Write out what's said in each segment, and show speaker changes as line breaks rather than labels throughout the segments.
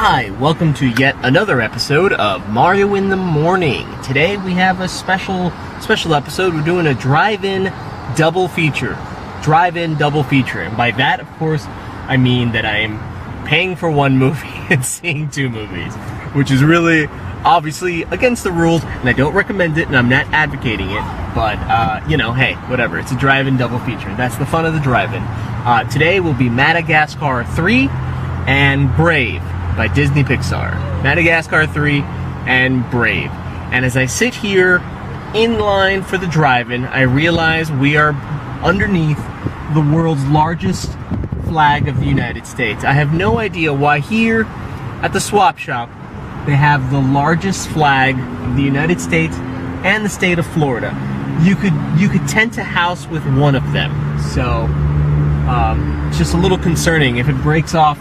Hi, welcome to yet another episode of Mario in the Morning. Today we have a special episode. We're doing a drive-in double feature. Drive-in double feature. And by that, of course, I mean that I'm paying for one movie and seeing two movies, which is really obviously against the rules, and I don't recommend it, and I'm not advocating it, but, hey, whatever. It's a drive-in double feature. That's the fun of the drive-in. Today will be Madagascar 3 and Brave by Disney Pixar. Madagascar 3 and Brave. And as I sit here in line for the drive-in, I realize we are underneath the world's largest flag of the United States. I have no idea why here at the swap shop they have the largest flag of the United States and the state of Florida. You could tent a house with one of them. So it's just a little concerning. If it breaks off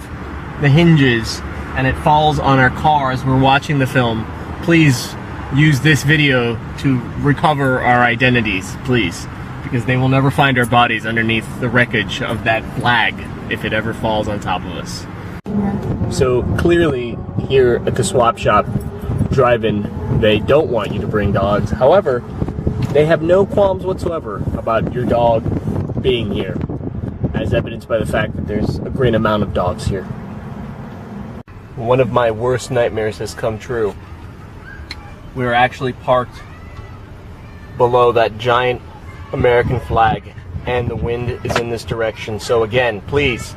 the hinges and it falls on our car as we're watching the film, please use this video to recover our identities, please, because they will never find our bodies underneath the wreckage of that flag if it ever falls on top of us. So clearly here at the swap shop drive-in, they don't want you to bring dogs. However, they have no qualms whatsoever about your dog being here, as evidenced by the fact that there's a great amount of dogs here. One of my worst nightmares has come true. We were actually parked below that giant American flag, and the wind is in this direction. So again, please,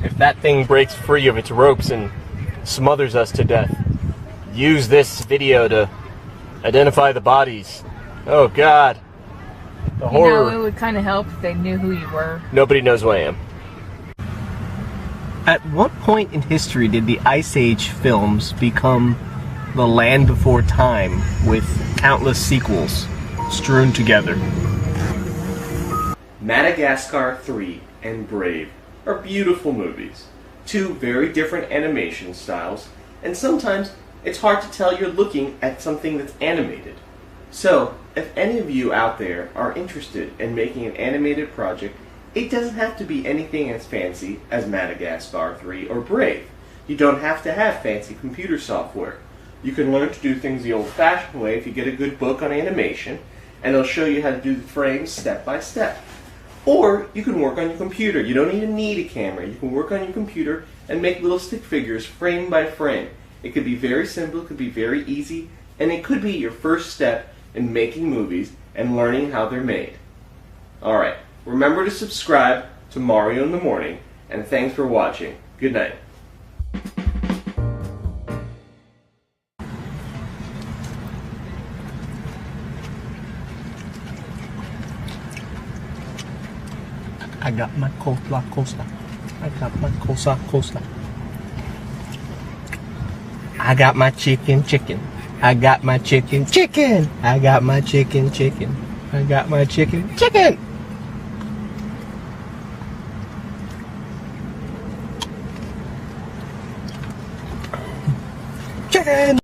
if that thing breaks free of its ropes and smothers us to death, use this video to identify the bodies. Oh God, the horror.
You know, it would kind of help if they knew who you were.
Nobody knows who I am. At what point in history did the Ice Age films become the land before time with countless sequels strewn together? Madagascar 3 and Brave are beautiful movies. Two very different animation styles, and sometimes it's hard to tell you're looking at something that's animated. So, if any of you out there are interested in making an animated project, it doesn't have to be anything as fancy as Madagascar 3 or Brave. You don't have to have fancy computer software. You can learn to do things the old-fashioned way if you get a good book on animation, and it'll show you how to do the frames step by step. Or you can work on your computer. You don't even need a camera. You can work on your computer and make little stick figures frame by frame. It could be very simple, it could be very easy, and it could be your first step in making movies and learning how they're made. Alright, remember to subscribe to Mario in the Morning, and thanks for watching. Good night. I got my cola. I got my cola. I got my chicken. I got my chicken. I got my chicken. I got my chicken. Chicken!